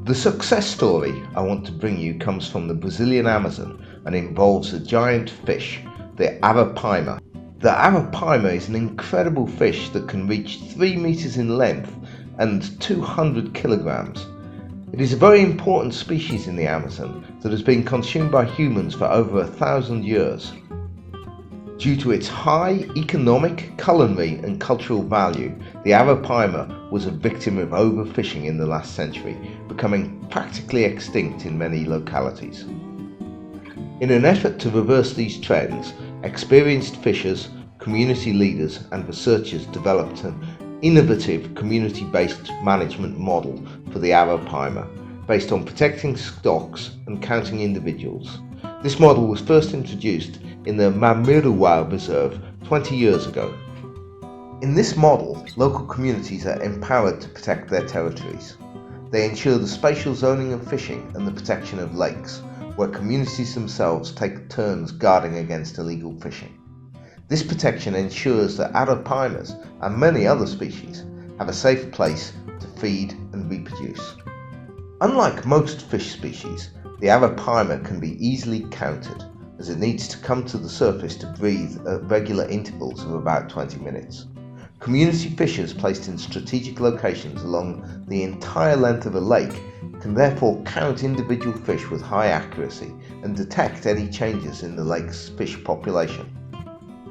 The success story I want to bring you comes from the Brazilian Amazon and involves a giant fish, the Arapaima. The Arapaima is an incredible fish that can reach 3 meters in length and 200 kilograms. It is a very important species in the Amazon that has been consumed by humans for over 1,000 years. Due to its high economic, culinary and cultural value, the Arapaima was a victim of overfishing in the last century, becoming practically extinct in many localities. In an effort to reverse these trends, experienced fishers, community leaders and researchers developed an innovative community-based management model for the Arapaima, based on protecting stocks and counting individuals. This model was first introduced in the Mamiruwa Reserve 20 years ago. In this model, local communities are empowered to protect their territories. They ensure the spatial zoning of fishing and the protection of lakes, where communities themselves take turns guarding against illegal fishing. This protection ensures that Arapaimas and many other species have a safe place to feed and reproduce. Unlike most fish species, the Arapaima can be easily counted, as it needs to come to the surface to breathe at regular intervals of about 20 minutes. Community fishers placed in strategic locations along the entire length of a lake can therefore count individual fish with high accuracy and detect any changes in the lake's fish population.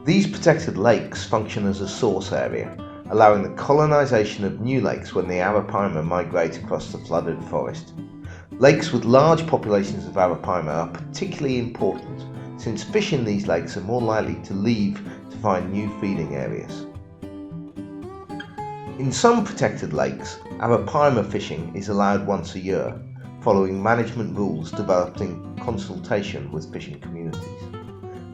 These protected lakes function as a source area, allowing the colonization of new lakes when the Arapaima migrate across the flooded forest. Lakes with large populations of Arapaima are particularly important, since fish in these lakes are more likely to leave to find new feeding areas. In some protected lakes, Arapaima fishing is allowed once a year, following management rules developed in consultation with fishing communities.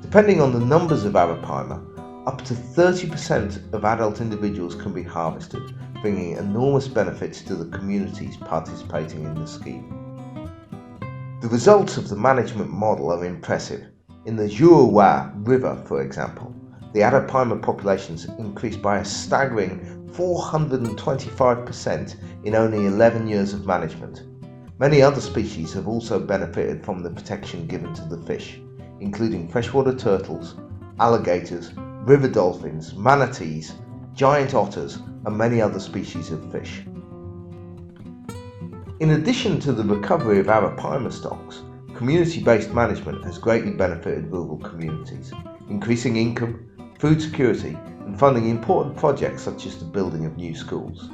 Depending on the numbers of Arapaima, up to 30% of adult individuals can be harvested, bringing enormous benefits to the communities participating in the scheme. The results of the management model are impressive. In the Juruá River, for example, the Arapaima populations increased by a staggering 425% in only 11 years of management. Many other species have also benefited from the protection given to the fish, including freshwater turtles, alligators, river dolphins, manatees, giant otters, and many other species of fish. In addition to the recovery of Arapaima stocks, community-based management has greatly benefited rural communities, increasing income, food security, and funding important projects such as the building of new schools.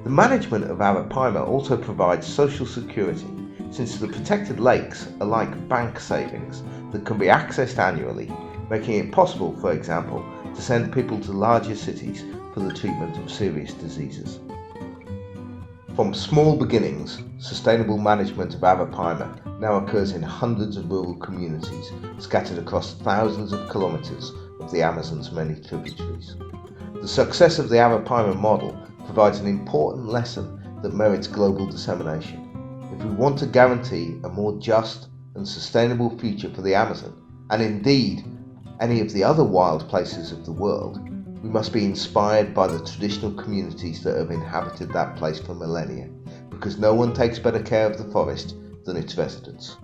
The management of Arapaima also provides social security, since the protected lakes are like bank savings that can be accessed annually, making it possible, for example, to send people to larger cities for the treatment of serious diseases. From small beginnings, sustainable management of Arapaima now occurs in hundreds of rural communities scattered across thousands of kilometers of the Amazon's many tributaries. The success of the Arapaima model provides an important lesson that merits global dissemination. If we want to guarantee a more just and sustainable future for the Amazon, and indeed any of the other wild places of the world, we must be inspired by the traditional communities that have inhabited that place for millennia, because no one takes better care of the forest than its residents.